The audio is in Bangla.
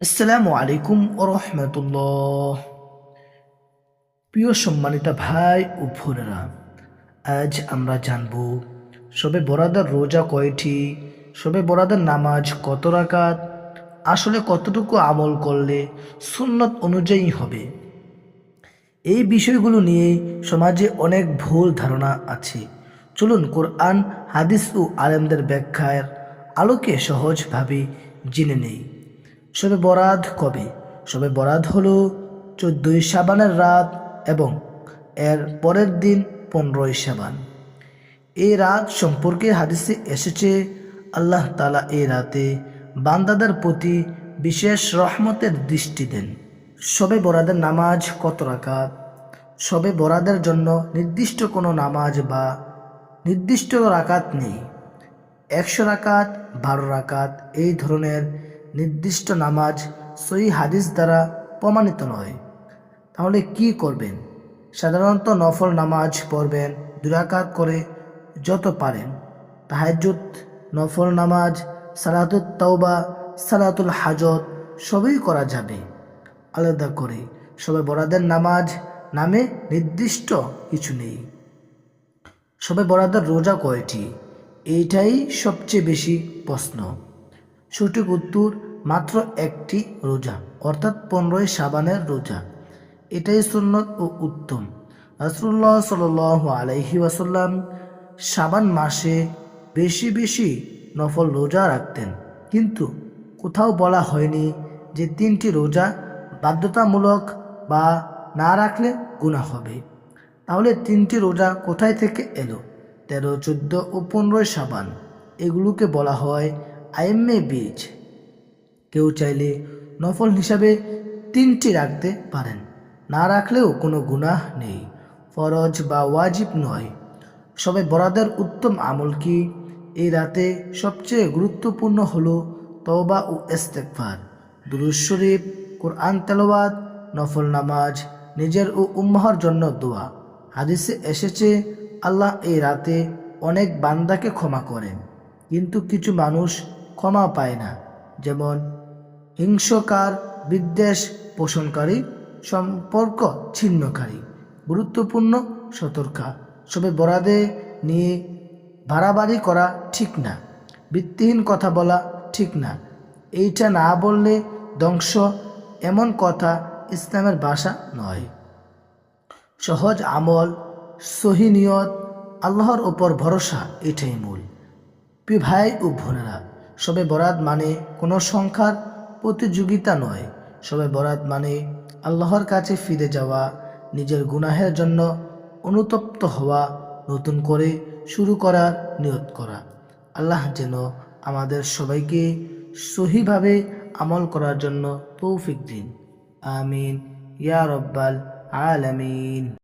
আসসালামু আলাইকুম ও রহমতুল্লাহ। প্রিয় সম্মানিত ভাই ও বোনেরা, আজ আমরা জানব শবে বরাতের রোজা কয়টি, শবে বরাতের নামাজ কত রাকাত, আসলে কতটুকু আমল করলে সুন্নত অনুযায়ী হবে। এই বিষয়গুলো নিয়ে সমাজে অনেক ভুল ধারণা আছে। চলুন কোরআন, হাদিস ও আলেমদের ব্যাখ্যার আলোকে সহজভাবে জেনে নেই। শবে বরাত কবে? শবে বরাত হলো 14ই শাবানের রাত এবং এর পরের দিন 15ই শাবান। এই রাত সম্পর্কে হাদিসে এসেছে, আল্লাহ তাআলা এই রাতে বান্দাদের প্রতি বিশেষ রহমতের দৃষ্টি দেন। শবে বরাতের নামাজ কত রাকাত? শবে বরাতের জন্য নির্দিষ্ট কোনো নামাজ বা নির্দিষ্ট রাকাত নেই। 100 রাকাত, 12 রাকাত এই ধরনের নির্দিষ্ট নামাজ সহিহ হাদিস দ্বারা প্রমাণিত নয়। তাহলে কি করবেন? সাধারণত নফল নামাজ পড়বেন 2 রাকাত করে যত পারেন। তাহাজ্জুদ, নফল নামাজ, সালাতুত তাওবা, সালাতুল হাজত সবই করা যাবে আলাদা করে। শবে বরাতের নামাজ নামে নির্দিষ্ট কিছু নেই। শবে বরাতের রোজা কয়টি? এইটাই সবচেয়ে বেশি প্রশ্ন। সঠিক উত্তর মাত্র একটি রোজা, অর্থাৎ 15ই শাবানের রোজা। এটাই সুন্নত ও উত্তম। রাসূলুল্লাহ সাল্লাল্লাহু আলাইহি ওয়াসাল্লাম শাবান মাসে বেশি বেশি নফল রোজা রাখতেন, কিন্তু কোথাও বলা হয়নি যে 3টি রোজা বাধ্যতামূলক বা না রাখলে গুনাহ হবে। তাহলে 3টি রোজা কোথায় থেকে এলো? 13, 14 ও 15 শাবান, এগুলোকে বলা হয় আইয়ামে বীজ। কেউ চাইলে নফল হিসাবে 3টি রাখতে পারেন, না রাখলেও কোনো গুনাহ নেই, ফরজ বা ওয়াজিব নয়। শবে বরাতের উত্তম আমল কি? এই রাতে সবচেয়ে গুরুত্বপূর্ণ হলো তওবা ও ইস্তেগফার, দুরূদ শরীফ, কোরআন তেলাওয়াত, নফল নামাজ, নিজের ও উম্মাহর জন্য দোয়া। হাদিসে এসেছে, আল্লাহ এই রাতে অনেক বান্দাকে ক্ষমা করেন, কিন্তু কিছু মানুষ ক্ষমা পায় না, যেমন হিংসকার, বিদ্বেষ পোষণকারী, সম্পর্ক ছিন্নকারী। গুরুত্বপূর্ণ সতর্কা, শবে বরাতে নিয়ে বাড়াবাড়ি করা ঠিক না, ভিত্তিহীন কথা বলা ঠিক না। এইটা না বললে ধ্বংস, এমন কথা ইসলামের ভাষা নয়। সহজ আমল, সহি নিয়ত, আল্লাহর ওপর ভরসা, এটাই মূল। প্রিয় ভাই ও বোনেরা, শবে বরাত মানে কোনো সংখ্যার প্রতিযোগিতা নয়। শবে বরাত মানে আল্লাহর কাছে ফিরে যাওয়া, নিজের গুনাহের জন্য অনুতপ্ত হওয়া, নতুন করে শুরু করার নিয়ত করা। আল্লাহ যেন আমাদের সবাইকে সহিভাবে আমল করার জন্য তৌফিক দিন। আমিন ইয়া রব্বাল আলামিন।